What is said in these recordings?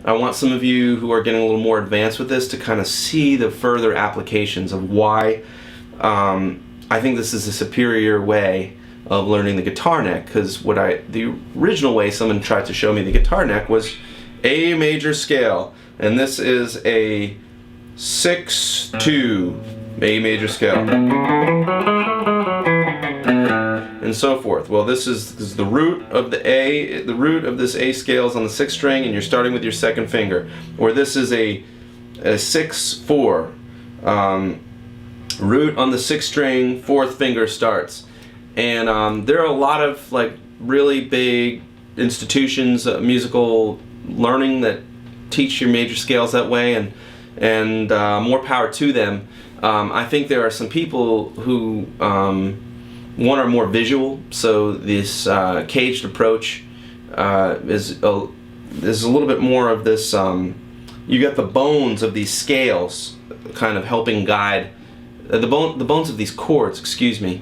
I want some of you who are getting a little more advanced with this to kind of see the further applications of why I think this is a superior way of learning the guitar neck. Because the original way someone tried to show me the guitar neck was A major scale, and this is a 6/2 A major scale, and so forth. Well, this is the root of the root of this A scale is on the 6th string, and you're starting with your 2nd finger. Or this is a 6/4, root on the 6th string, 4th finger starts. And there are a lot of like really big institutions, musical learning, that teach your major scales that way, and more power to them. I think there are some people who one are more visual, so this caged approach is a little bit more of this. You got the bones of these scales kind of helping guide the bones of these chords, excuse me,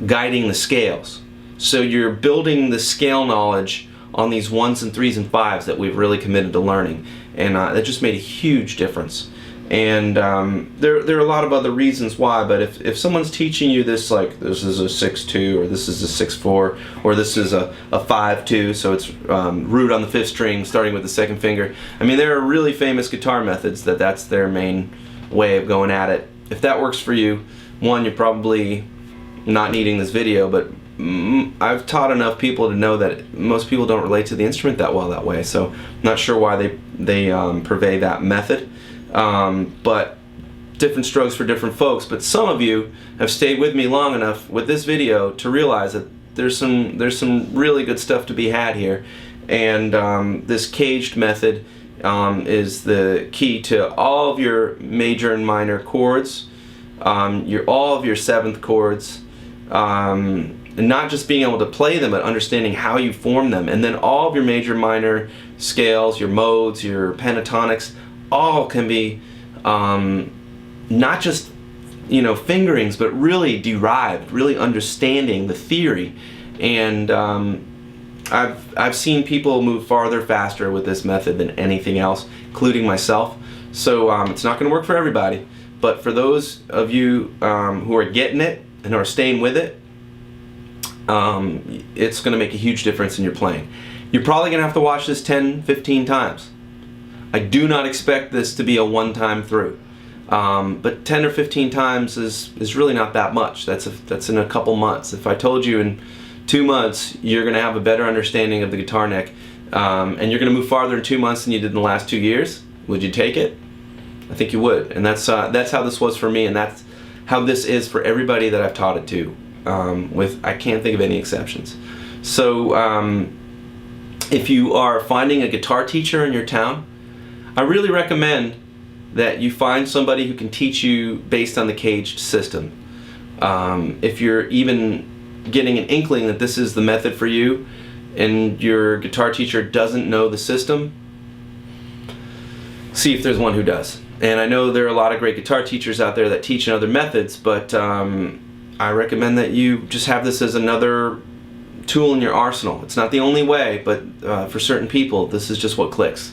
guiding the scales. So you're building the scale knowledge on these 1s and 3s and 5s that we've really committed to learning, and that just made a huge difference. And there are a lot of other reasons why, but if someone's teaching you this, like this is a 6/2, or this is a 6/4, or this is a 5/2, so it's root on the 5th string starting with the 2nd finger. I mean, there are really famous guitar methods that's their main way of going at it. If that works for you, one, you're probably not needing this video, but I've taught enough people to know that most people don't relate to the instrument that well that way, so I'm not sure why they purvey that method. But different strokes for different folks. But some of you have stayed with me long enough with this video to realize that there's some really good stuff to be had here, and this caged method is the key to all of your major and minor chords, all of your 7th chords, and not just being able to play them, but understanding how you form them, and then all of your major minor scales, your modes, your pentatonics, all can be not just fingerings, but really derived, really understanding the theory. And I've seen people move farther faster with this method than anything else, including myself. So it's not going to work for everybody, but for those of you who are getting it and are staying with it, it's going to make a huge difference in your playing. You're probably going to have to watch this 10-15 times. I do not expect this to be a one-time through, but 10 or 15 times is really not that much. That's in a couple months. If I told you in 2 months you're going to have a better understanding of the guitar neck, and you're going to move farther in 2 months than you did in the last 2 years, would you take it? I think you would, and that's how this was for me, and that's how this is for everybody that I've taught it to. I can't think of any exceptions. So if you are finding a guitar teacher in your town, I really recommend that you find somebody who can teach you based on the caged system. If you're even getting an inkling that this is the method for you and your guitar teacher doesn't know the system, see if there's one who does. And I know there are a lot of great guitar teachers out there that teach in other methods, but I recommend that you just have this as another tool in your arsenal. It's not the only way, but for certain people, this is just what clicks.